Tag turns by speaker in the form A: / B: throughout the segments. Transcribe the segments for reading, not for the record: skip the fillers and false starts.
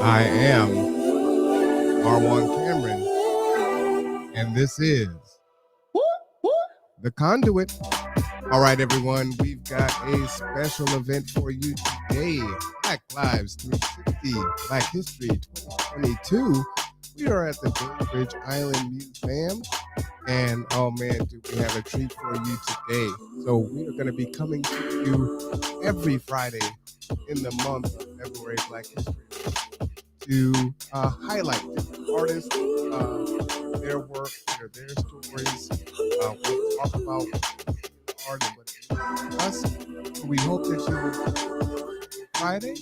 A: I am R1 Cameron, and this is The Conduit. All right, everyone, we've got a special event for you today. Black Lives 360, Black History 2022. We are at the Bainbridge Island Museum, and oh man, do we have a treat for you today. So we are going to be coming to you every Friday in the month of February, Black History Month, to highlight different artists, their work, their stories. We'll talk about art and what it means to us. So we hope that you will Friday.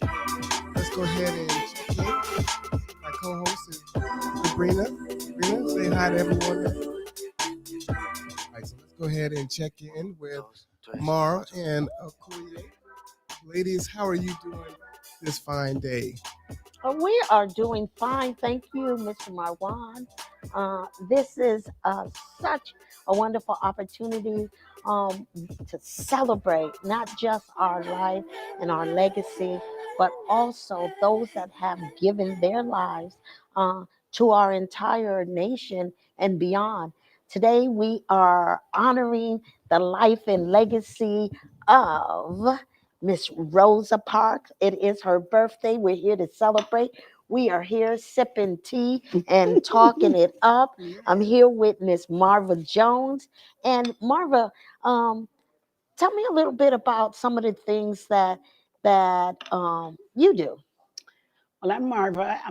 A: Let's go ahead and check in. My co-host is Sabrina. Sabrina, say hi to everyone. All right, so let's go ahead and check in with Mar and Cory. Ladies, how are you doing this fine day?
B: We are doing fine. Thank you, Mr. Marwan. This is such a wonderful opportunity to celebrate not just our life and our legacy, but also those that have given their lives to our entire nation and beyond. Today, we are honoring the life and legacy of Miss Rosa Parks. It is her birthday. We're here to celebrate. We are here sipping tea and talking it up. I'm here with Miss Marva Jones. And Marva, tell me a little bit about some of the things that you do.
C: Well, I'm Marva.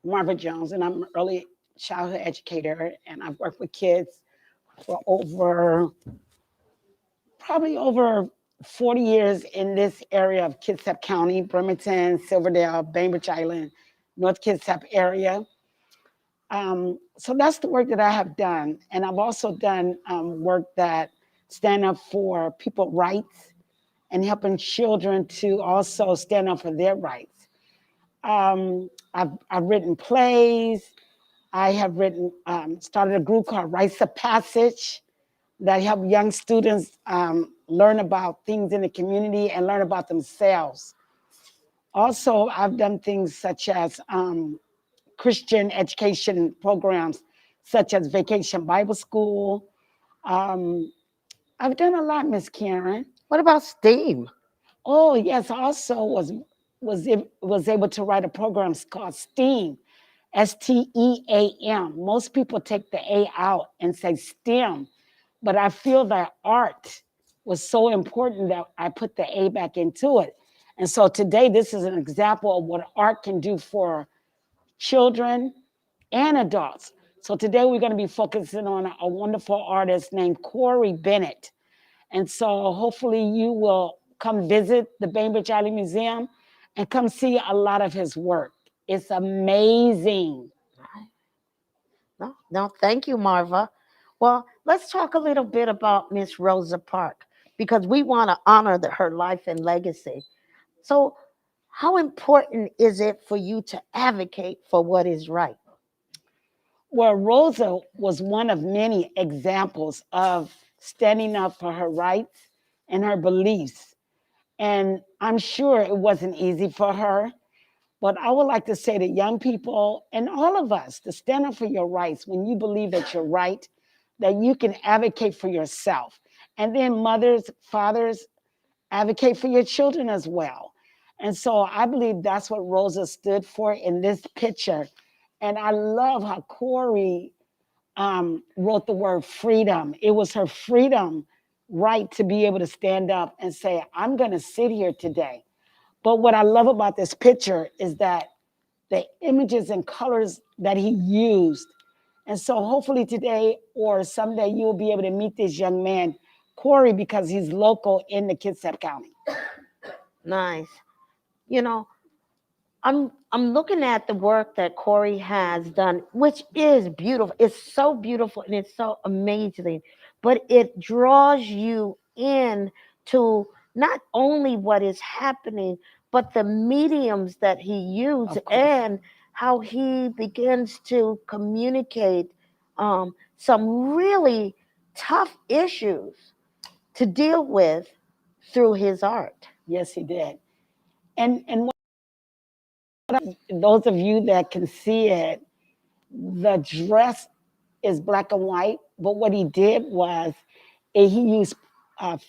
C: Marva Jones, and I'm an early childhood educator, and I've worked with kids for probably over 40 years in this area of Kitsap County, Bremerton, Silverdale, Bainbridge Island, North Kitsap area. So that's the work that I have done. And I've also done work that stand up for people's rights and helping children to also stand up for their rights. I've written plays. I have started a group called Rites of Passage that help young students learn about things in the community and learn about themselves. Also, I've done things such as Christian education programs, such as Vacation Bible School. Um, I've done a lot, Miss Karen.
B: What about STEAM?
C: Oh yes, also was able to write a program called STEAM, STEAM. Most people take the A out and say STEM, but I feel that art was so important that I put the A back into it. And so today, this is an example of what art can do for children and adults. So today, we're going to be focusing on a wonderful artist named Cory Bennett. And so hopefully you will come visit the Bainbridge Island Museum and come see a lot of his work. It's amazing.
B: No, thank you, Marva. Well, let's talk a little bit about Miss Rosa Parks because we want to honor her life and legacy. So, how important is it for you to advocate for what is right?
C: Well, Rosa was one of many examples of standing up for her rights and her beliefs. And I'm sure it wasn't easy for her, but I would like to say to young people and all of us to stand up for your rights when you believe that you're right, that you can advocate for yourself. And then mothers, fathers, advocate for your children as well. And so I believe that's what Rosa stood for in this picture. And I love how Cory wrote the word freedom. It was her freedom right to be able to stand up and say, I'm going to sit here today. But what I love about this picture is that the images and colors that he used. And so hopefully today or someday you'll be able to meet this young man, Cory, because he's local in the Kitsap County.
B: Nice. You know, I'm looking at the work that Cory has done, which is beautiful. It's so beautiful and it's so amazing, but it draws you in to not only what is happening, but the mediums that he used and how he begins to communicate some really tough issues to deal with through his art.
C: Yes, he did. And what Those of you that can see it, the dress is black and white, but what he did was he used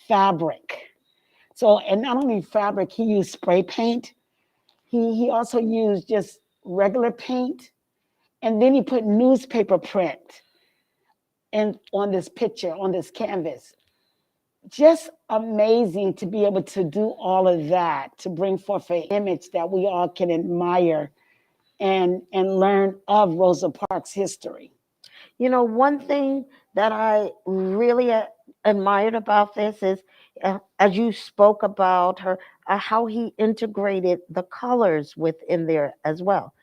C: fabric. So, and not only fabric, he used spray paint. He also used just regular paint, and then he put newspaper print and on this picture, on this canvas. Just amazing to be able to do all of that, to bring forth an image that we all can admire and learn of Rosa Parks' history.
B: You know, one thing that I really admired about this is, as you spoke about her, how he integrated the colors within there as well.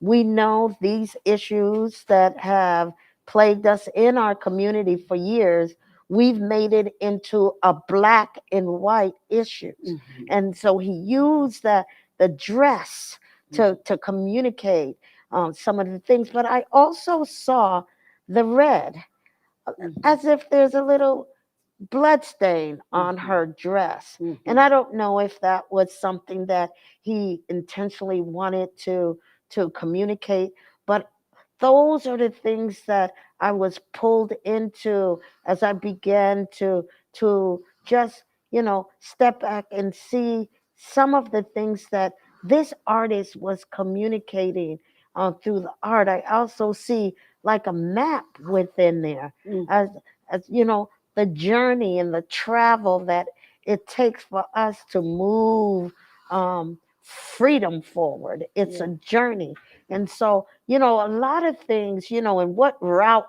B: We know these issues that have plagued us in our community for years, we've made it into a black and white issues.
C: Mhm.
B: And so he used the dress to communicate some of the things. But I also saw the red,
C: Mhm.
B: as if there's a little blood stain on
C: Mhm.
B: her dress.
C: Mhm.
B: And I don't know if that was something that he intentionally wanted to communicate, but those are the things that I was pulled into as I began to just, step back and see some of the things that this artist was communicating through the art. I also see like a map within there,
C: Mhm.
B: as the journey and the travel that it takes for us to move freedom forward. It's
C: Yeah.
B: a journey. And so, a lot of things, and what route,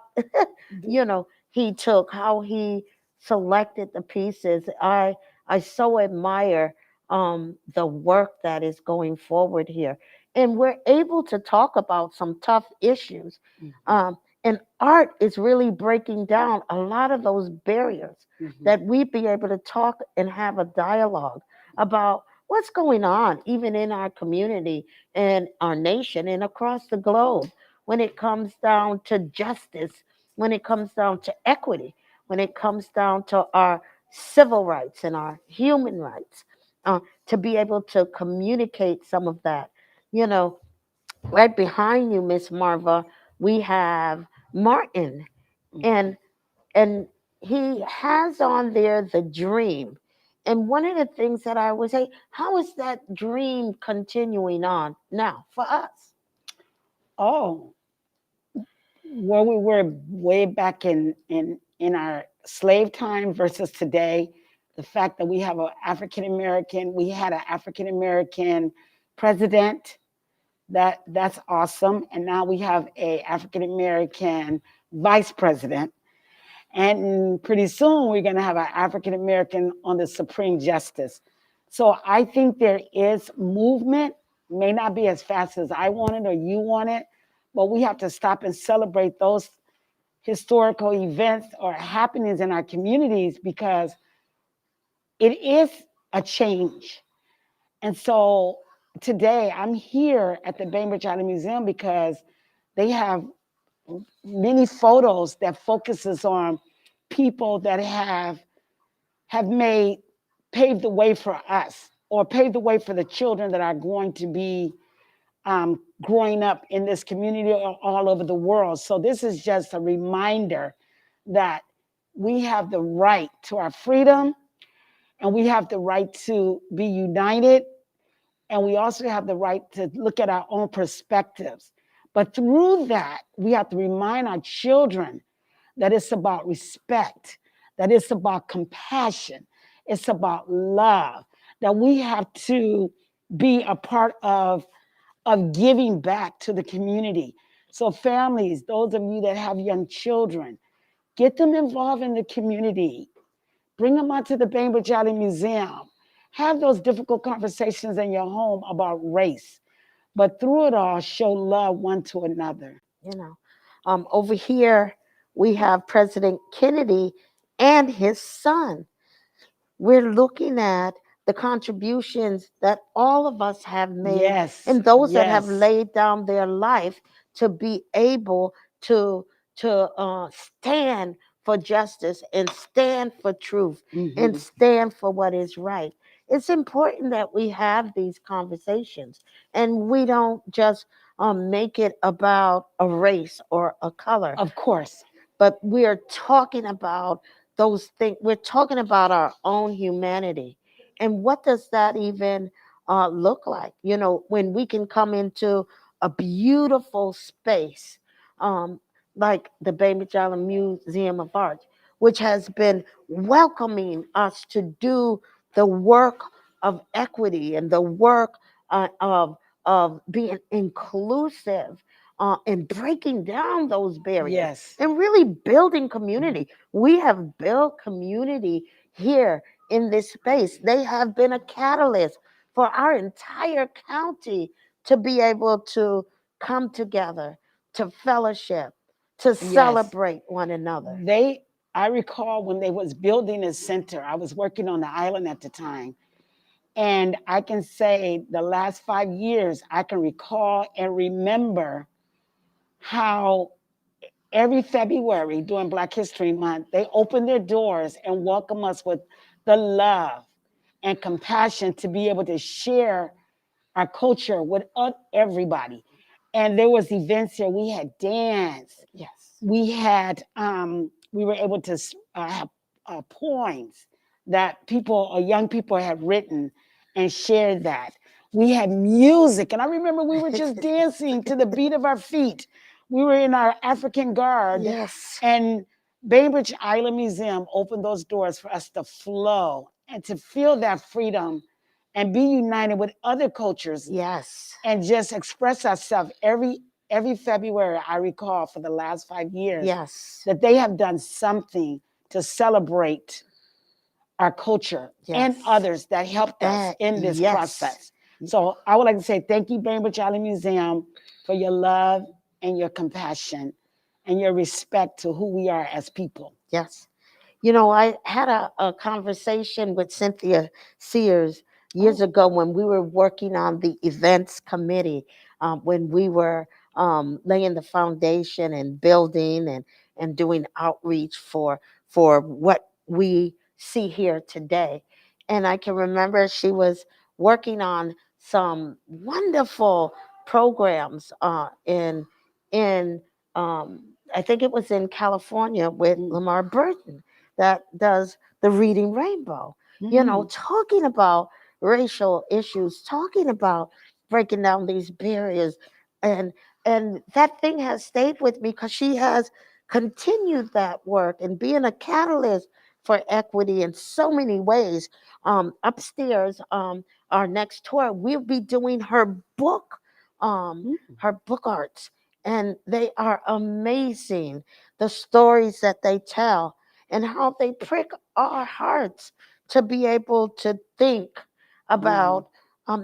B: he took, how he selected the pieces. I so admire the work that is going forward here. And we're able to talk about some tough issues.
C: Mhm.
B: And art is really breaking down a lot of those barriers,
C: Mhm.
B: that we be able to talk and have a dialogue about what's going on, even in our community and our nation and across the globe, when it comes down to justice, when it comes down to equity, when it comes down to our civil rights and our human rights, to be able to communicate some of that. You know, right behind you, Miss Marva, we have Martin, and and he has on there the dream. And one of the things that I would say, how is that dream continuing on now for us?
C: Oh, where we were way back in our slave time versus today, the fact that we have an African American, we had an African American president, that's awesome, and now we have a African American vice president, and pretty soon we're going to have an African American on the Supreme Justice. So I think there is movement, may not be as fast as I want it or you want it, but we have to stop and celebrate those historical events or happenings in our communities because it is a change. And so today I'm here at the Bainbridge Island Museum because they have many photos that focuses on people that have made paved the way for us or paved the way for the children that are going to be growing up in this community or all over the world. So this is just a reminder that we have the right to our freedom and we have the right to be united and we also have the right to look at our own perspectives. But through that, we have to remind our children that it's about respect, that it's about compassion, it's about love, that we have to be a part of giving back to the community. So families, those of you that have young children, get them involved in the community. Bring them out to the Bainbridge Island Museum. Have those difficult conversations in your home about race. But through it all, show love one to another.
B: You know, over here we have President Kennedy and his son. We're looking at the contributions that all of us have made,
C: Yes,
B: and those that have
C: yes.
B: laid down their life to be able to stand for justice and stand for truth and
C: Mhm.
B: stand for what is right. it's important that we have these conversations and we don't just make it about a race or a color,
C: Of course.
B: but we are talking about those things. We're talking about our own humanity. And what does that even look like? You know, when we can come into a beautiful space um, like the Bainbridge Island Museum of Art, which has been welcoming us to do the work of equity and the work of being inclusive and breaking down those barriers
C: Yes.
B: and really building
C: Mhm.
B: community. We have built community here in this space. They have been a catalyst for our entire county to be able to come together, to fellowship, to
C: Yes.
B: celebrate one another.
C: They I recall when they was building this center, I was working on the island at the time. And I can say the last 5 years, I can recall and remember how every February during Black History Month, they open their doors and welcome us with the love and compassion to be able to share our culture with everybody. And there was events here. We had dance.
B: Yes.
C: We were able to have poems that people or young people had written and shared that. We had music, and I remember we were just dancing to the beat of our feet. We were in our African garb,
B: Yes.
C: and Bainbridge Island Museum opened those doors for us to flow and to feel that freedom and be united with other cultures
B: Yes.
C: and just express ourselves every February. I recall for the last 5 years
B: Yes.
C: that they have done something to celebrate our culture and
B: Yes.
C: others that helped us in this
B: Yes.
C: process. So I would like to say thank you, Bainbridge Island Museum, for your love and your compassion and your respect to who we are as people.
B: Yes. You know, I had a conversation with Cynthia Sears years
C: Oh,
B: ago when we were working on the events committee, when we were laying the foundation and building and doing outreach for what we see here today. And I can remember she was working on some wonderful programs in um, I think it was in California with
C: mm,
B: Lamar Burton that does the Reading Rainbow, you know,
C: mm,
B: talking about racial issues, talking about breaking down these barriers. And that thing has stayed with me because she has continued that work and being a catalyst for equity in so many ways. Upstairs, our next tour, we'll be doing
C: mm.
B: her book arts, and they are amazing. The stories that they tell and how they prick our hearts to be able to think
C: Mhm.
B: about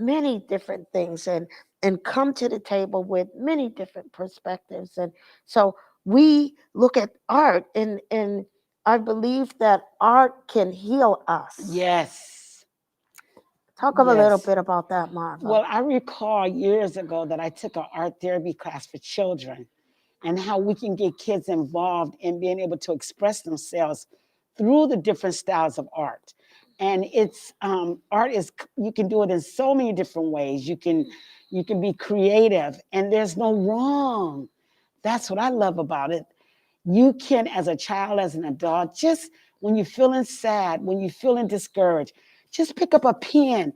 B: many different things and come to the table with many different perspectives. And so we look at art, and I believe that art can heal us.
C: Yes,
B: Talk a little
C: yes.
B: bit about that, Marva.
C: Well, I recall years ago that I took an art therapy class for children and how we can get kids involved in being able to express themselves through the different styles of art. And it's art is you can do it in so many different ways. You can be creative, and there's no wrong. That's what I love about it. You can, as a child, as an adult, just when you're feeling sad, when you're feeling discouraged, just pick up a pen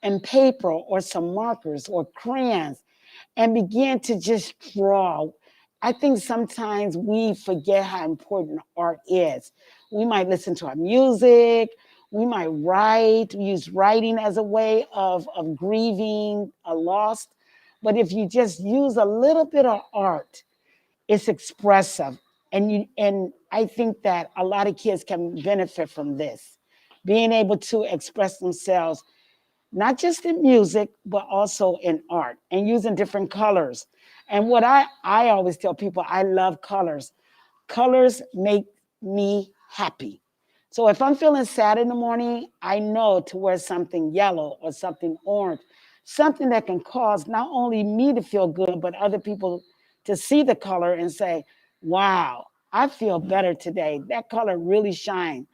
C: and paper or some markers or crayons and begin to just draw. I think sometimes we forget how important art is. We might listen to our music, we might write, use writing as a way of grieving a loss. But if you just use a little bit of art, it's expressive. And I think that a lot of kids can benefit from this, being able to express themselves not just in music, but also in art and using different colors. And what I always tell people, I love colors. Colors make me happy. So if I'm feeling sad in the morning, I know to wear something yellow or something orange, something that can cause not only me to feel good, but other people to see the color and say, wow, I feel better today. That color really shines.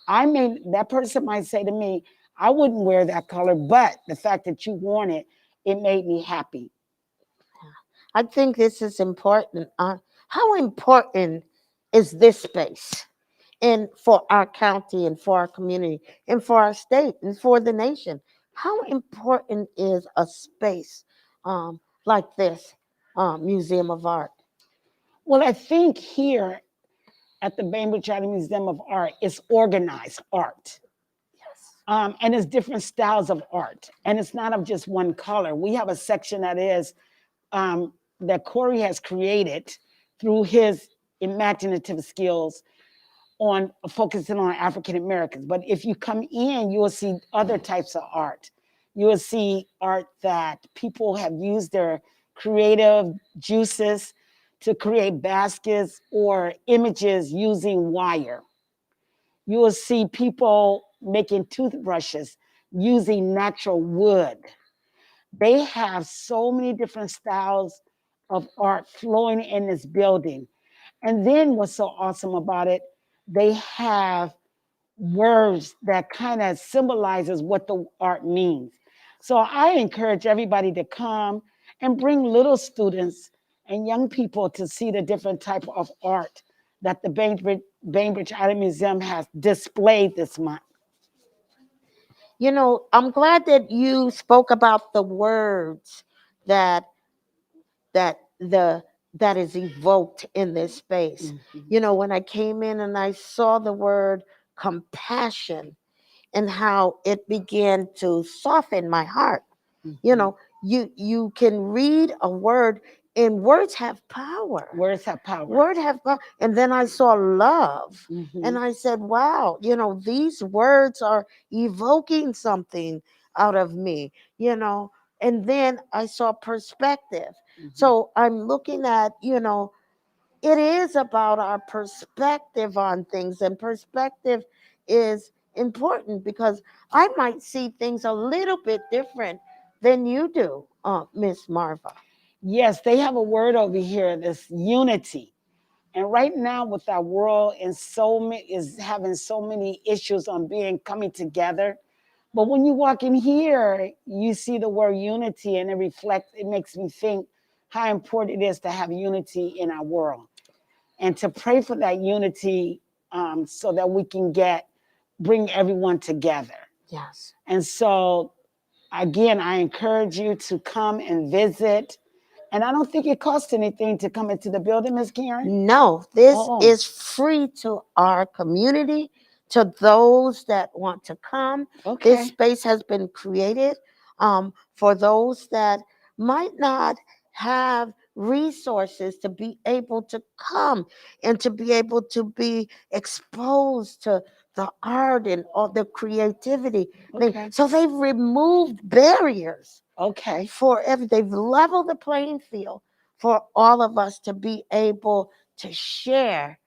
C: That person might say to me, I wouldn't wear that color, but the fact that you worn it, it made me happy.
B: I think this is important. How important is this space? And for our county and for our community and for our state and for the nation, how important is a space like this Museum of Art?
C: Well, I think here at the Bainbridge Museum of Art, it's organized art.
B: Yes.
C: And it's different styles of art. And it's not of just one color. We have a section that is that Cory has created through his imaginative skills on focusing on African Americans. But if you come in, you will see other types of art. You will see art that people have used their creative juices to create baskets or images using wire. You will see people making toothbrushes using natural wood. They have so many different styles of art flowing in this building. And then what's so awesome about it, they have words that kind of symbolizes what the art means. So I encourage everybody to come and bring little students and young people to see the different type of art that the Bainbridge Art Museum has displayed this month.
B: You know, I'm glad that you spoke about the words that the that is evoked in this space.
C: Mhm.
B: You know, when I came in and I saw the word compassion and how it began to soften my heart. You
C: Mhm.
B: know, you can read a word, and words have power.
C: Words have power.
B: Word have power. And then I saw love, and
C: Mhm.
B: I said, wow, you know, these words are evoking something out of me, you know. And then I saw perspective.
C: Mhm.
B: So I'm looking at, you know, it is about our perspective on things, and perspective is important because I might see things a little bit different than you do, Miss Marva.
C: Yes, they have a word over here, this unity. And right now, with our world and so many is having so many issues on being coming together. But when you walk in here, you see the word unity, and it makes me think how important it is to have unity in our world and to pray for that unity, so that we can bring everyone together.
B: Yes.
C: And so, again, I encourage you to come and visit. And I don't think it costs anything to come into the building, Miss Karen.
B: No, this
C: Oh,
B: is free to our community, to those that want to come. This
C: okay.
B: space has been created for those that might not have resources to be able to come and to be able to be exposed to the art and all the creativity thing.
C: Okay.
B: So they've removed barriers
C: Okay.
B: they've leveled the playing field for all of us to be able to share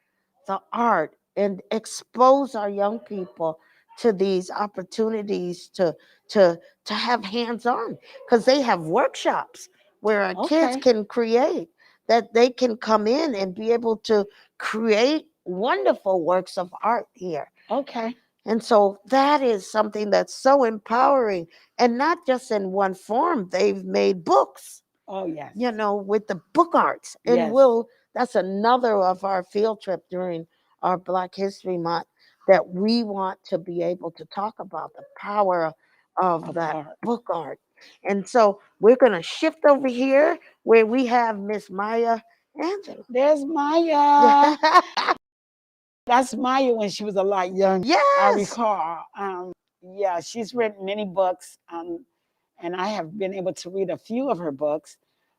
B: the art and expose our young people to these opportunities to to have hands-on, because they have workshops where our kids
C: Okay.
B: can create, that they can come in and be able to create wonderful works of art here.
C: Okay.
B: And so that is something that's so empowering, and not just in one form. They've made books,
C: Oh, yes.
B: you know, with the book arts. And
C: Yes.
B: that's another of our field trip during our Black History Month, that we want to be able to talk about the power of
C: Of
B: that
C: art.
B: book art. And so we're going to shift over here where we have Miss Maya Angela.
C: There's Maya. That's Maya when she was a lot younger. I
B: Yes.
C: recall. Yeah, she's written many books, and I have been able to read a few of her books.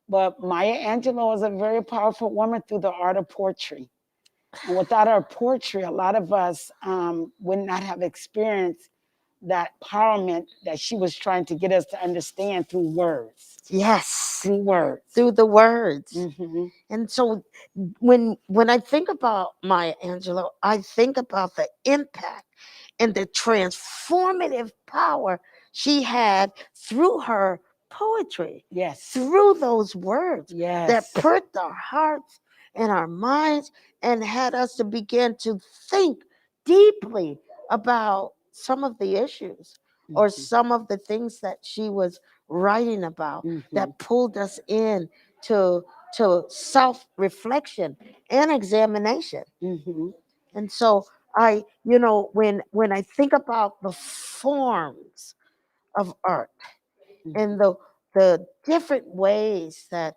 C: But Maya Angelou is a very powerful woman through the art of poetry. And without her poetry, a lot of us would not have experienced that empowerment that she was trying to get us to understand through words.
B: Yes.
C: Through words.
B: Through the words.
C: Mm-hmm.
B: And so when I think about Maya Angelou, I think about the impact and the transformative power she had through her poetry.
C: Yes.
B: Through those words.
C: Yes.
B: That pricked our hearts and our minds and had us to begin to think deeply about some of the issues or
C: Mhm.
B: some of the things that she was writing about
C: Mhm.
B: that pulled us in to self-reflection and examination.
C: Mhm.
B: And so I, when I think about the forms of art and
C: Mhm.
B: the different ways that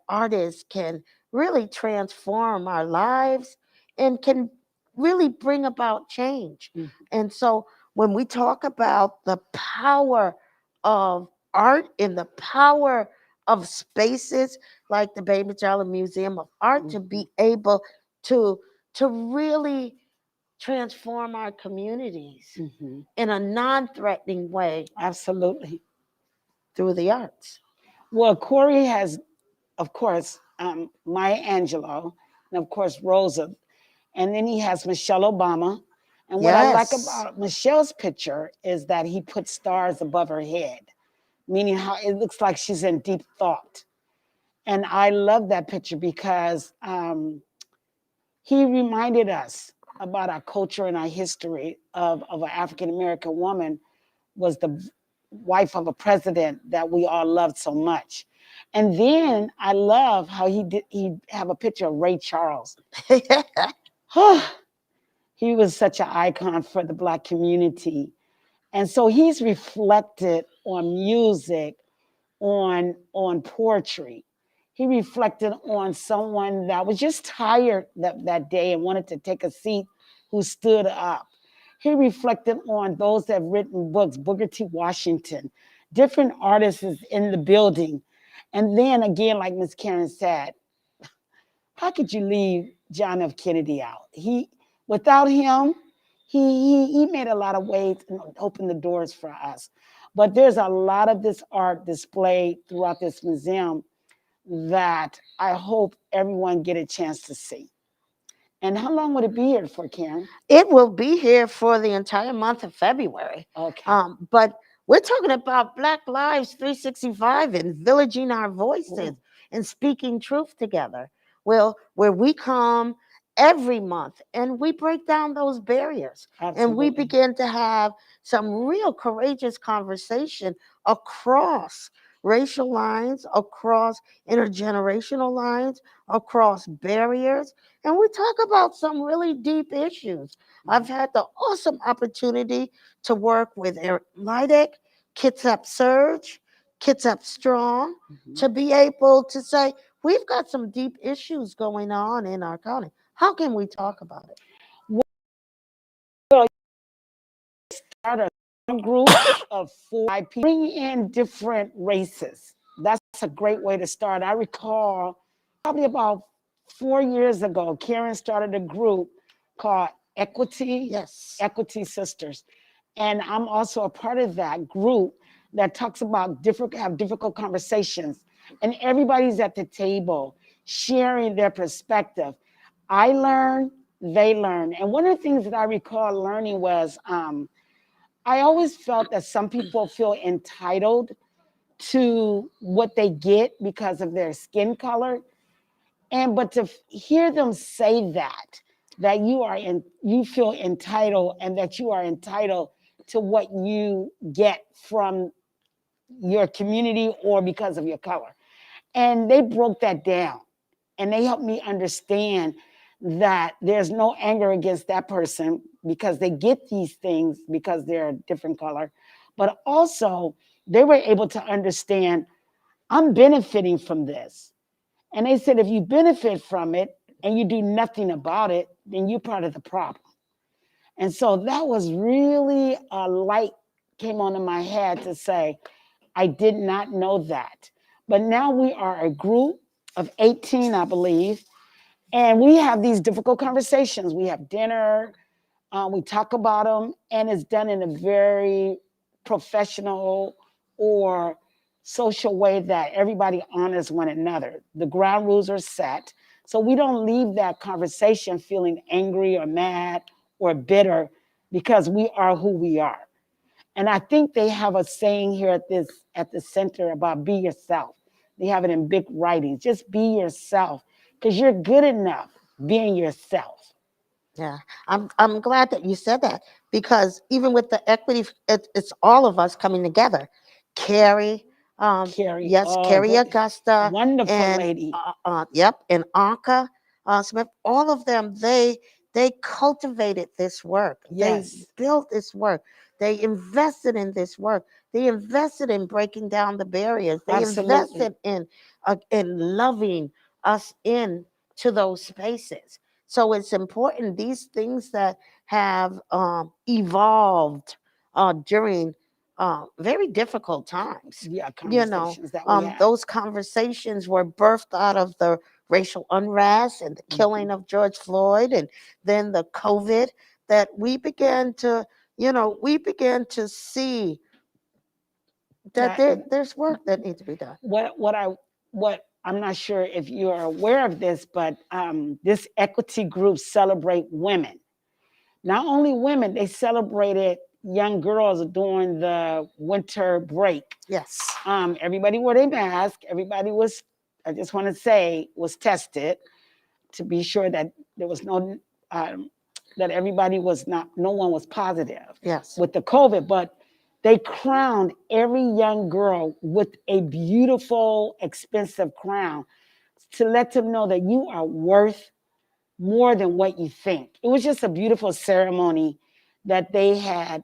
B: artists can really transform our lives and can really bring about change.
C: Mhm.
B: And so when we talk about the power of art and the power of spaces like the Bainbridge Island Museum of Art to
C: Mhm.
B: be able to really transform our communities
C: Mhm.
B: in a non-threatening way
C: Absolutely.
B: through the arts.
C: Well, Cory has, of course, Maya Angelou, and of course Rosa, and then he has Michelle Obama. And what I like
B: Yes.
C: about Michelle's picture is that he put stars above her head, meaning how it looks like she's in deep thought. And I love that picture because he reminded us about our culture and our history of an African American woman was the wife of a president that we all loved so much. And then I love how he have a picture of Ray Charles. He was such an icon for the Black community. And so he's reflected on music, on poetry. He reflected on someone that was just tired that day and wanted to take a seat, who stood up. He reflected on those that have written books, Booker T. Washington, different artists is in the building. And then again, like Miss Karen said, how could you leave John F. Kennedy out? Without him, he made a lot of ways and opened the doors for us. But there's a lot of this art displayed throughout this museum that I hope everyone get a chance to see. And how long would it be here for, Karen?
B: It will be here for the entire month of February.
C: Okay.
B: But we're talking about Black Lives 365 and villaging our voices
C: Ooh,
B: and speaking truth together. Well, where we come every month and we break down those barriers and we
C: absolutely.
B: begin to have some real courageous conversation across racial lines, across intergenerational lines, across barriers, and we talk about some really deep issues. I've had the awesome opportunity to work with Eric Leidick, Kids Up Surge, Kids Up Strong,
C: Mhm.
B: to be able to say, we've got some deep issues going on in our county. How can we talk about it?
C: Well, start a group of 4 5 people, bring in different races. That's a great way to start. I recall probably about 4 years ago, Karen started a group called
B: Yes.
C: Equity Sisters. And I'm also a part of that group that talks about have difficult conversations. And everybody's at the table sharing their perspective. I learn, they learn. And one of the things that I recall learning was I always felt that some people feel entitled to what they get because of their skin color. And but to hear them say that you feel entitled and that you are entitled to what you get from your community or because of your color. And they broke that down and they helped me understand that there's no anger against that person because they get these things because they're a different color. But also, they were able to understand I'm benefiting from this. And they said, if you benefit from it and you do nothing about it, then you're part of the problem. And so that was really a light came on in my head to say, I did not know that. But now we are a group of 18, I believe, and we have these difficult conversations. We have dinner, we talk about them, and it's done in a very professional or social way that everybody honors one another. The ground rules are set. So we don't leave that conversation feeling angry or mad or bitter because we are who we are. And I think they have a saying here at the center about be yourself. They have it in big writing. Just be yourself because you're good enough being yourself.
B: Yeah, I'm glad that you said that because even with the equity, it's all of us coming together. Carrie,
C: Carrie,
B: yes,
C: oh,
B: Carrie Augusta,
C: wonderful
B: and
C: lady.
B: yep, and Anka Smith. All of them, they cultivated this work. They
C: Yes,
B: built this work. They invested in this work. They invested in breaking down the barriers. They
C: absolutely.
B: invested in loving us in to those spaces. So it's important, these things that have evolved during very difficult times.
C: Yeah, conversations that we had.
B: Those conversations were birthed out of the racial unrest and the
C: Mhm.
B: killing of George Floyd, and then the COVID, that we began to see that
C: That
B: there's work that needs to be done.
C: what I'm not sure if you're aware of this, but this equity group celebrate women. Not only women, they celebrated young girls during the winter break.
B: Yes.
C: Everybody wore their mask. Everybody was, I just want to say, was tested to be sure that there was um, that everybody was not, no one was positive
B: Yes.
C: with the COVID, but they crowned every young girl with a beautiful, expensive crown to let them know that you are worth more than what you think. It was just a beautiful ceremony that they had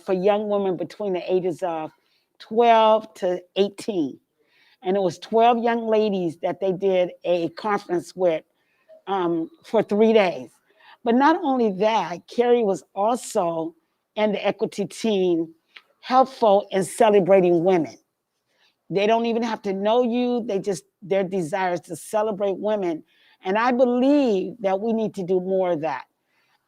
C: for young women between the ages of 12 to 18. And it was 12 young ladies that they did a conference with for 3 days. But not only that, Carrie was also, and the equity team, helpful in celebrating women. They don't even have to know you. Their desire is to celebrate women. And I believe that we need to do more of that.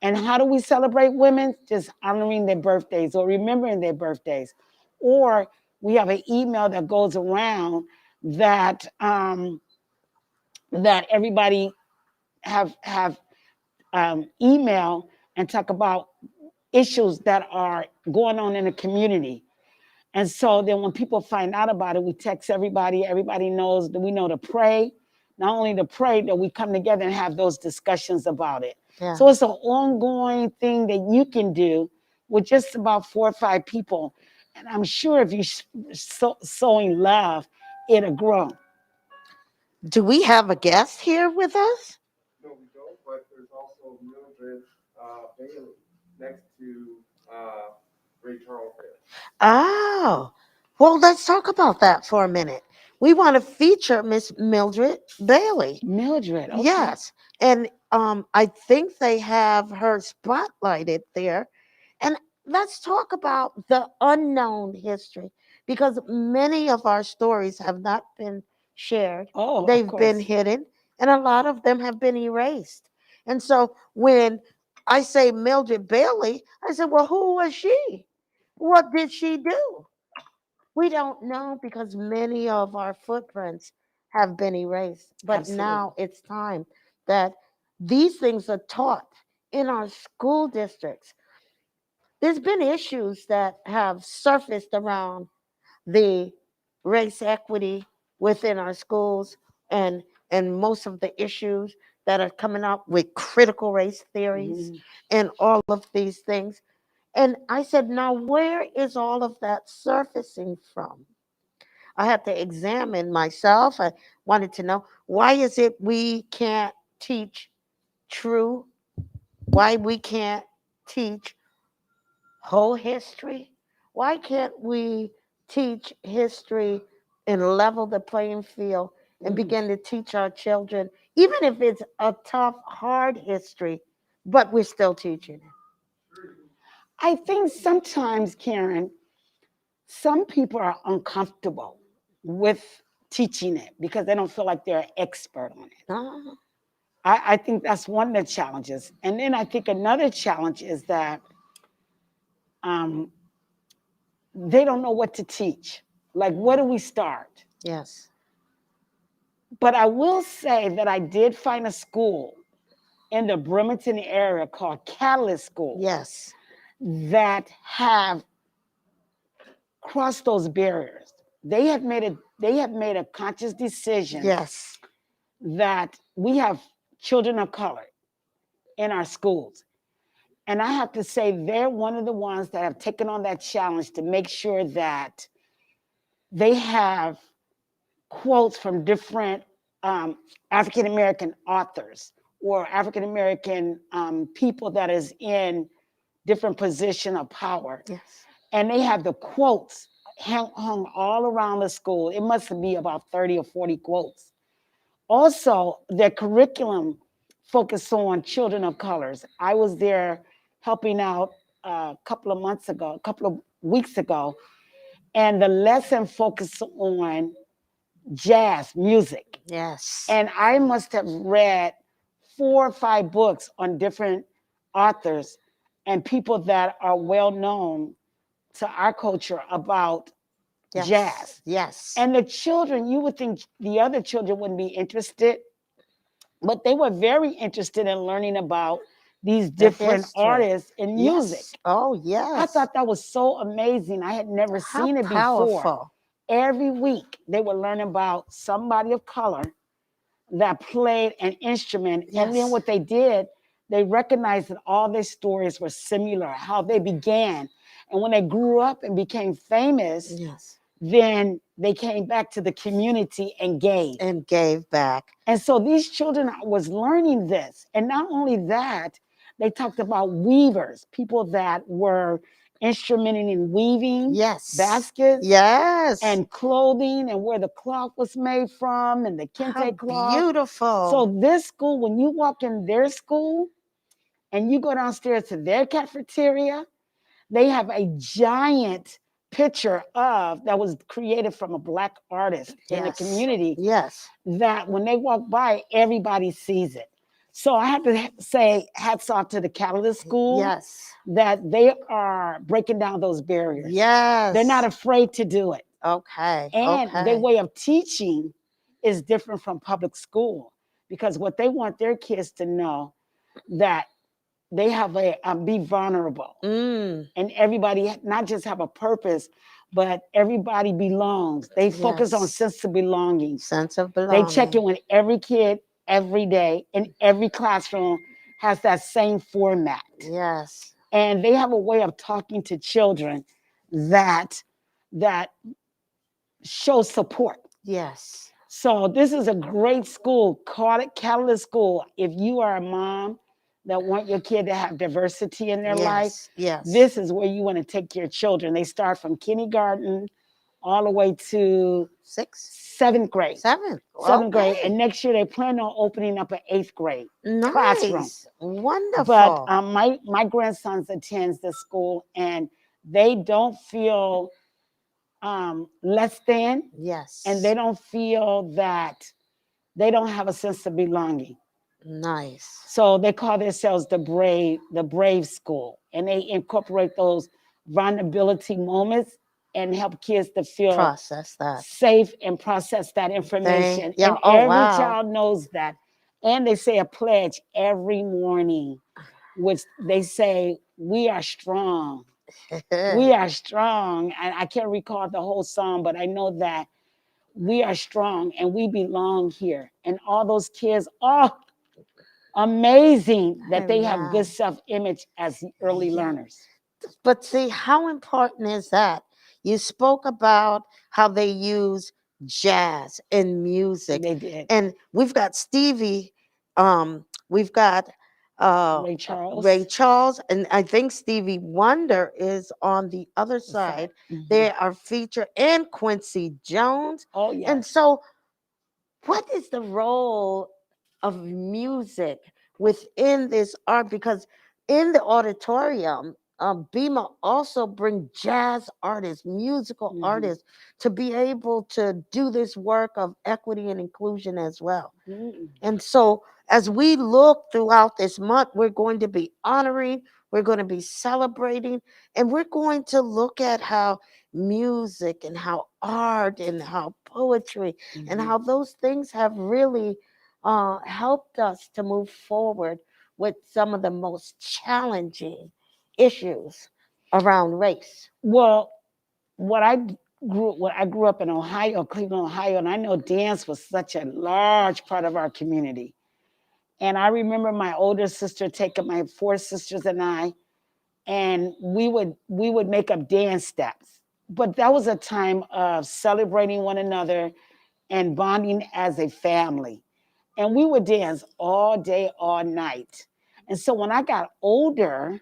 C: And how do we celebrate women? Just honoring their birthdays or remembering their birthdays. Or we have an email that goes around that that everybody have email and talk about issues that are going on in the community. And so then when people find out about it, we text everybody. Everybody knows that we know to pray. Not only to pray, that we come together and have those discussions about it.
B: Yeah.
C: So it's an ongoing thing that you can do with just about 4 or 5 people. And I'm sure if you sowing love, it'll grow.
B: Do we have a guest here with us?
A: No, we don't, but there's also Mildred Bailey next to Ray Charles there.
B: Oh, well, let's talk about that for a minute. We want to feature Miss Mildred Bailey.
C: Mildred, okay.
B: Yes, and I think they have her spotlighted there. And let's talk about the unknown history, because many of our stories have not been shared.
C: Oh, of
B: They've been
C: course.
B: hidden, and a lot of them have been erased. And so when I say Mildred Bailey, I said, well, who was she? What did she do? We don't know, because many of our footprints have been erased. But
C: Absolutely.
B: now it's time that these things are taught in our school districts. There's been issues that have surfaced around the race equity within our schools, and most of the issues that are coming up with critical race theories
C: Mhm.
B: and all of these things. And I said, now where is all of that surfacing from? I had to examine myself. I wanted to know, why is it we can't teach true? Why we can't teach whole history? Why can't we teach history and level the playing field and
C: Mm.
B: begin to teach our children, even if it's a tough, hard history, but we're still teaching it?
C: I think sometimes, Karen, some people are uncomfortable with teaching it because they don't feel like they're an expert on it.
B: Uh,
C: I think that's one of the challenges. And then I think another challenge is that um, they don't know what to teach. Like, where do we start?
B: yes.
C: But I will say that I did find a school in the Bremerton area called Catalyst School
B: Yes.
C: that have crossed those barriers. They have made a conscious decision
B: Yes.
C: that we have children of color in our schools. And I have to say, they're one of the ones that have taken on that challenge to make sure that they have quotes from different African American authors or African American people that is in different position of power,
B: Yes.
C: and they have the quotes hung all around the school. It must be about 30 or 40 quotes. Also, their curriculum focused on children of colors. I was there helping out a couple of months ago, a couple of weeks ago, and the lesson focused on jazz music.
B: Yes.
C: And I must have read 4 or 5 books on different authors and people that are well known to our culture about
B: Yes.
C: jazz.
B: Yes.
C: And the children, you would think the other children wouldn't be interested, but they were very interested in learning about these
B: The
C: different
B: history.
C: artists in music.
B: Yes. Oh,
C: I
B: yes.
C: thought that was so amazing. I had never
B: How
C: seen it before.
B: powerful.
C: Every week they would learn about somebody of color that played an instrument. And then
B: Yes.
C: what they did, they recognized that all their stories were similar, how they began. And when they grew up and became famous,
B: Yes.
C: then they came back to the community and gave.
B: And gave back.
C: And so these children was learning this. And not only that, they talked about weavers, people that were instrumented in weaving
B: Yes.
C: baskets
B: Yes.
C: and clothing and where the cloth was made from and the
B: How
C: kente cloth.
B: beautiful.
C: So this school, when you walk in their school and you go downstairs to their cafeteria, they have a giant picture of that was created from a Black artist in the
B: Yes.
C: community
B: Yes.
C: that when they walk by, everybody sees it. So I have to say hats off to the Catalyst School
B: Yes.
C: that they are breaking down those barriers.
B: Yes.
C: They're not afraid to do it.
B: Okay.
C: And their
B: Okay.
C: way of teaching is different from public school because what they want their kids to know that they have a be vulnerable and everybody not just have a purpose, but everybody belongs. They focus on
B: Yes.
C: sense of belonging.
B: Sense of
C: They check in
B: belonging.
C: with every kid every day, and every classroom has that same format.
B: Yes.
C: And they have a way of talking to children that that show support.
B: Yes.
C: So this is a great school. Call it Catalyst School. If you are a mom that want your kid to have diversity in their life,
B: Yes. Yes.
C: this is where you want to take your children. They start from kindergarten all the way to 7th grade.
B: Seventh.
C: 7th grade.
B: Okay.
C: And next year they plan on opening up an 8th grade classroom.
B: Nice. Wonderful.
C: But my grandsons attends the school and they don't feel less than,
B: Yes.
C: and they don't feel that they don't have a sense of belonging.
B: Nice.
C: So they call themselves the brave school, and they incorporate those vulnerability moments and help kids to feel
B: Process that.
C: safe and process that information.
B: Yeah.
C: And
B: Oh,
C: every
B: wow.
C: child knows that. And they say a pledge every morning, which they say, "We are strong. We are strong." And I can't recall the whole song, but I know that we are strong and we belong here. And all those kids, oh, amazing that they have
B: Amen.
C: good self-image as early
B: Yeah.
C: learners.
B: But see, how important is that? You spoke about how they use jazz in music.
C: They did.
B: And we've got Stevie, we've got Ray Charles, and I think Stevie Wonder is on the other side. They are featured, and Quincy Jones.
C: Oh, yes.
B: And so, what is the role of music within this art? Because in the auditorium, Bima also bring jazz artists, musical artists, to be able to do this work of equity and inclusion as well. And so as we look throughout this month, we're going to be honoring, we're going to be celebrating, and we're going to look at how music and how art and how poetry and how those things have really helped us to move forward with some of the most challenging issues around race.
C: Well, when I grew up in Ohio, Cleveland, Ohio, and I know dance was such a large part of our community. And I remember my older sister taking my four sisters and I, and we would make up dance steps. But that was a time of celebrating one another and bonding as a family. And we would dance all day, all night. And so when I got older,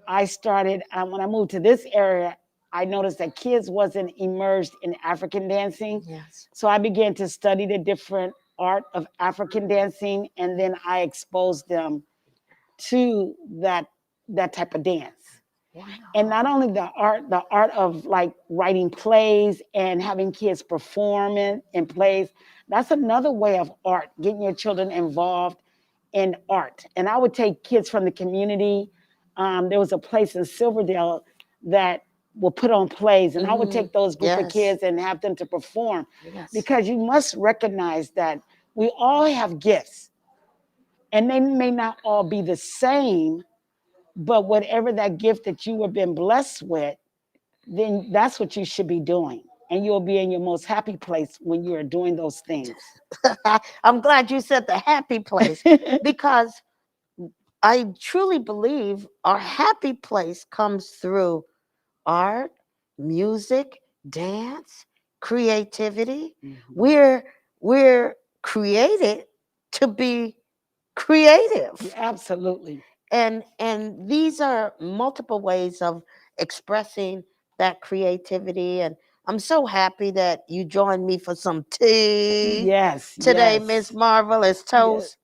C: I started, when I moved to this area, I noticed that kids wasn't immersed in African dancing.
B: Yes.
C: So I began to study the different art of African dancing, and then I exposed them to that type of dance.
B: Wow.
C: And not only the art of like writing plays and having kids perform in plays, that's another way of art, getting your children involved in art. And I would take kids from the community. There was a place in Silverdale that would put on plays, and I would take those group of
B: Yes.
C: kids and have them to perform,
B: Yes.
C: because you must recognize that we all have gifts, and they may not all be the same, but whatever that gift that you have been blessed with, then that's what you should be doing. And you'll be in your most happy place when you are doing those things.
B: I'm glad you said the happy place, because I truly believe our happy place comes through art, music, dance, creativity. We're created to be creative.
C: Absolutely.
B: And these are multiple ways of expressing that creativity. And I'm so happy that you joined me for some tea
C: Yes,
B: today,
C: yes.
B: Miss Marvelous
C: Yes.
B: Toast.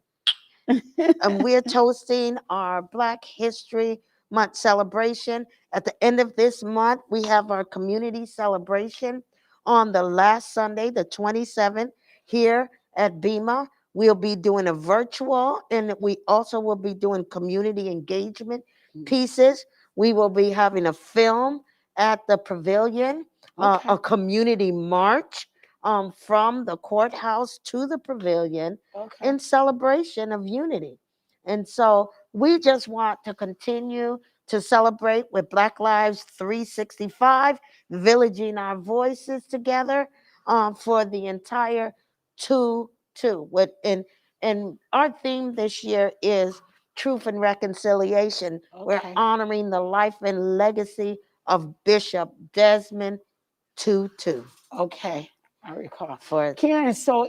B: And we're toasting our Black History Month celebration. At the end of this month, we have our community celebration on the last Sunday, the 27th, here at Bema. We'll be doing a virtual, and we also will be doing community engagement pieces. We will be having a film at the pavilion,
C: Okay.
B: a community march from the courthouse to the pavilion
C: Okay.
B: in celebration of unity. And so we just want to continue to celebrate with Black Lives 365, villaging our voices together for the entire 2-2. And our theme this year is truth and reconciliation. We're
C: Okay.
B: honoring the life and legacy of Bishop Desmond Tutu.
C: Okay. I recall.
B: For
C: Karen, so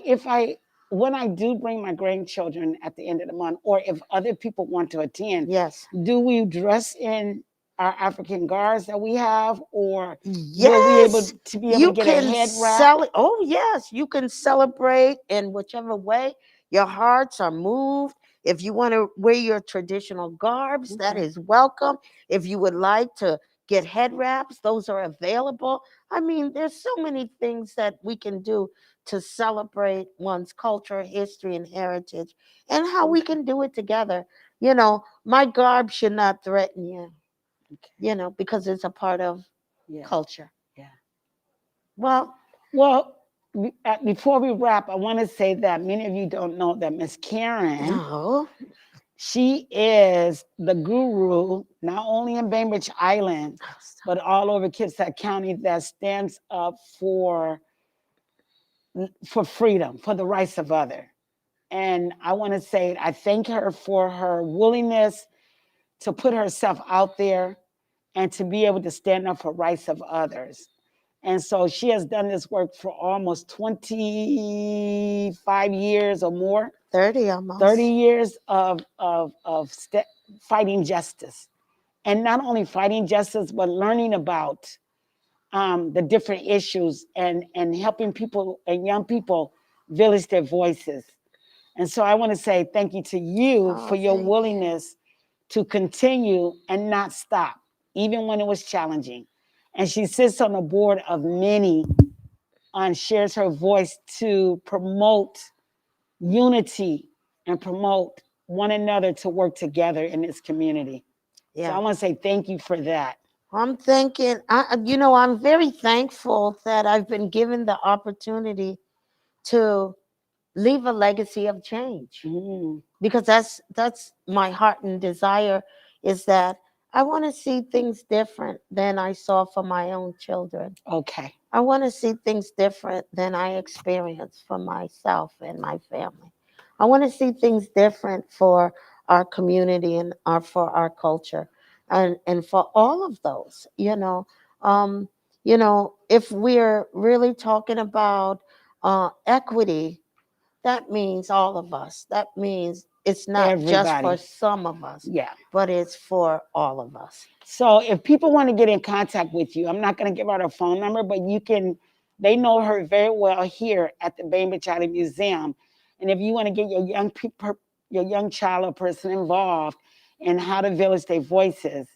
C: when I do bring my grandchildren at the end of the month, or if other people want to attend,
B: yes,
C: do we dress in our African guards that we have, or will we
B: yes,
C: be able to
B: you
C: get a
B: can
C: head wrap?
B: Oh, yes, you can celebrate in whichever way your hearts are moved. If you want to wear your traditional garbs, that
C: Okay.
B: is welcome. If you would like to get head wraps, those are available. I mean, there's so many things that we can do to celebrate one's culture, history, and heritage, and how we
C: Okay.
B: can do it together. You know, my garb should not threaten you,
C: Okay.
B: because it's a part of
C: Yeah.
B: culture.
C: Yeah.
B: Well,
C: Well, before we wrap, I want to say that many of you don't know that Miss Karen,
B: no.
C: she is the guru, not only in Bainbridge Island, but all over Kitsap County, that stands up for freedom, for the rights of other. And I want to say I thank her for her willingness to put herself out there and to be able to stand up for rights of others. And so she has done this work for almost 25 years or more,
B: 30 almost.
C: 30 years fighting justice. And not only fighting justice, but learning about the different issues, and helping people and young people village their voices. And so I want to say thank you to you
B: Oh,
C: for your
B: thank you.
C: willingness to continue and not stop, even when it was challenging. And she sits on the board of many and shares her voice to promote unity and promote one another to work together in this community. So I
B: Yeah.
C: want to say thank you for that.
B: I'm thinking, I'm very thankful that I've been given the opportunity to leave a legacy of change,
C: Mm,
B: because that's my heart and desire, is that I want to see things different than I saw for my own children.
C: okay.
B: I want to see things different than I experienced for myself and my family. I want to see things different for our community and for our culture, and for all of those. Um, if we're really talking about equity, that means all of us. That means it's not just for
C: Everybody.
B: some of us,
C: Yeah.
B: but it's for all of us.
C: So if people want to get in contact with you, I'm not going to give out her phone number, but you can. They know her very well here at the Bainbridge Museum, and if you want to get your young people, your young child or person involved in how to village their voices,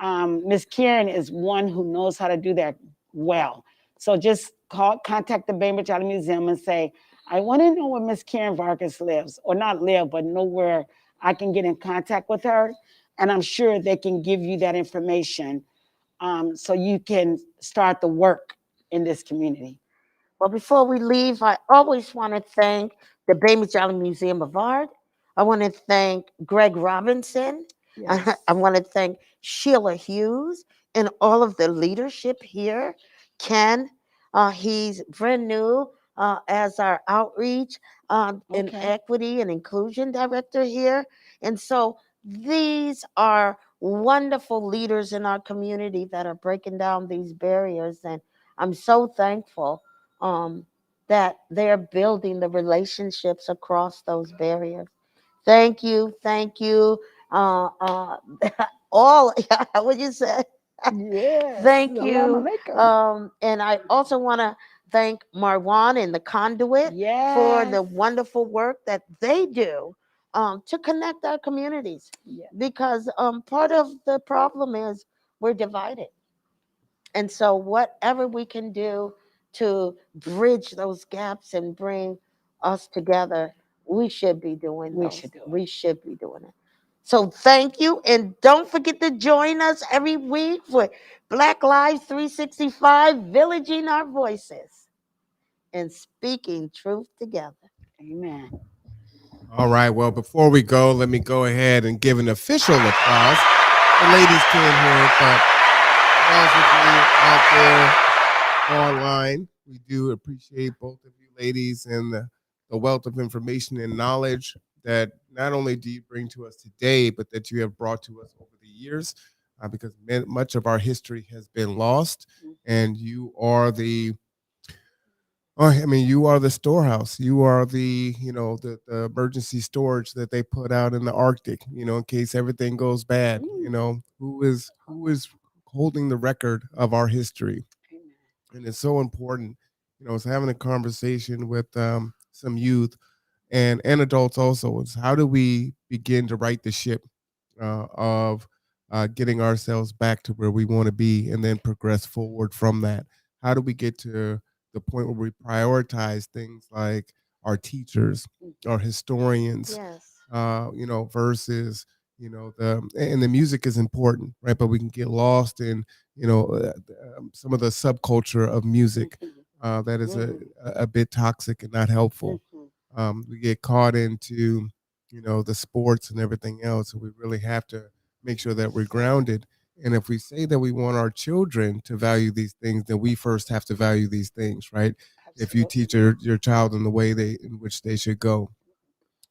C: Miss Karen is one who knows how to do that well. So just contact the Bainbridge Museum and say, I want to know where Miss Karen Vargas lives, or not live, but know where I can get in contact with her. And I'm sure they can give you that information, so you can start the work in this community.
B: Well, before we leave, I always want to thank the Bainbridge Island Museum of Art. I want to thank Greg Robinson.
C: Yes.
B: I want to thank Sheila Hughes and all of the leadership here. Ken, he's brand new as our outreach and
C: Okay.
B: equity and inclusion director here. And so these are wonderful leaders in our community that are breaking down these barriers. And I'm so thankful um, that they're building the relationships across those barriers. Thank you. Uh, all what you said.
C: Yes.
B: Thank
C: Salam
B: you.
C: alaikum.
B: And I also want to thank Marwan and the Conduit for
C: Yes.
B: the wonderful work that they do to connect our communities.
C: Yes.
B: Because part of the problem is we're divided. And so, whatever we can do to bridge those gaps and bring us together, we should be doing
C: We
B: those.
C: should do it.
B: We should be doing it. So, thank you. And don't forget to join us every week for Black Lives 365, Villaging Our Voices and Speaking Truth Together.
C: Amen.
A: All right. Well, before we go, let me go ahead and give an official applause. The ladies can't hear it, but those of you out there online, we do appreciate both of you ladies and the wealth of information and knowledge that not only do you bring to us today, but that you have brought to us over the years, because much of our history has been lost, and you are the I mean, you are the storehouse. You are the emergency storage that they put out in the Arctic, in case everything goes bad. Who is holding the record of our history, and it's so important. It's having a conversation with some youth and adults also. Is how do we begin to right the ship of getting ourselves back to where we want to be, and then progress forward from that? How do we get to the point where we prioritize things like our teachers, our historians,
B: Yes.
A: versus the music is important, right? But we can get lost in some of the subculture of music that is a bit toxic and not helpful. We get caught into the sports and everything else, and we really have to make sure that we're grounded. And if we say that we want our children to value these things, then we first have to value these things, right? If you teach your child in the way in which they should go,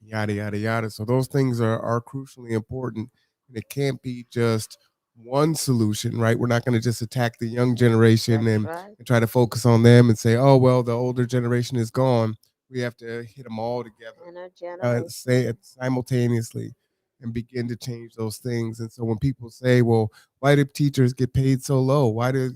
A: yada yada yada. So those things are crucially important, and it can't be just one solution, right? We're not going to just attack the young generation
B: That's
A: and,
B: right.
A: and try to focus on them and say, oh well, the older generation is gone. We have to hit them all together, say it simultaneously, and begin to change those things. And so when people say, well, why do teachers get paid so low? Why do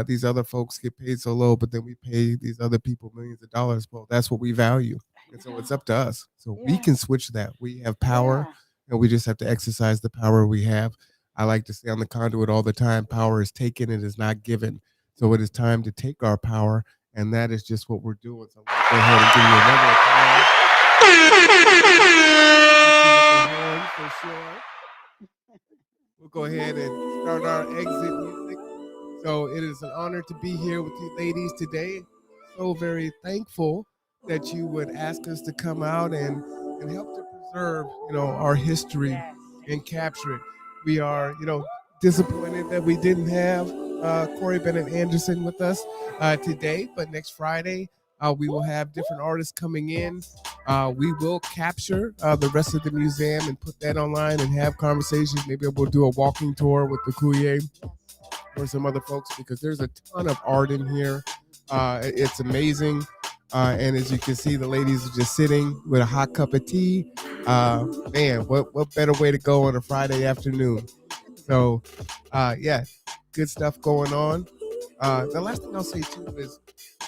A: these other folks get paid so low, but then we pay these other people millions of dollars? Well, that's what we value. And so it's up to us. So we can switch that. We have power, and we just have to exercise the power we have. I like to say on the conduit all the time, power is taken, it is not given. So it is time to take our power, and that is just what we're doing. So I'm going to go ahead and give you another applause. For sure. We'll go ahead and start our exit music. So it is an honor to be here with you ladies today. So very thankful that you would ask us to come out and help to preserve, our history and capture it. We are, disappointed that we didn't have Cory Bennett Anderson with us today, but next Friday we will have different artists coming in We will capture the rest of the museum and put that online and have conversations. Maybe we'll do a walking tour with the Coulier or some other folks because there's a ton of art in here. It's amazing. And as you can see, the ladies are just sitting with a hot cup of tea. Man, what better way to go on a Friday afternoon? So, yeah, good stuff going on. The last thing I'll say too is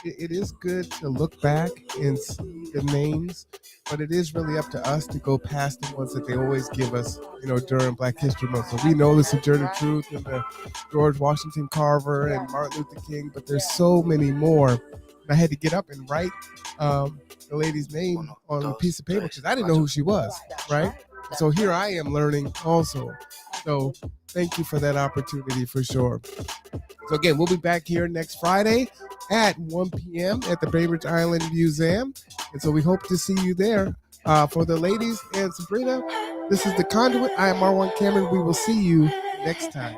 A: it is good to look back and see the names, but it is really up to us to go past the ones that they always give us, during Black History Month. So we know the Sojourner Truth and the George Washington Carver and Martin Luther King, but there's so many more. I had to get up and write the lady's name on a piece of paper because I didn't know who she was, right? So here I am learning also. So thank you for that opportunity for sure. So again, we'll be back here next Friday at 1 p.m. at the Bainbridge Island Museum. And so we hope to see you there. For the ladies and Sabrina, this is The Conduit. I am Marwan Cameron. We will see you next time.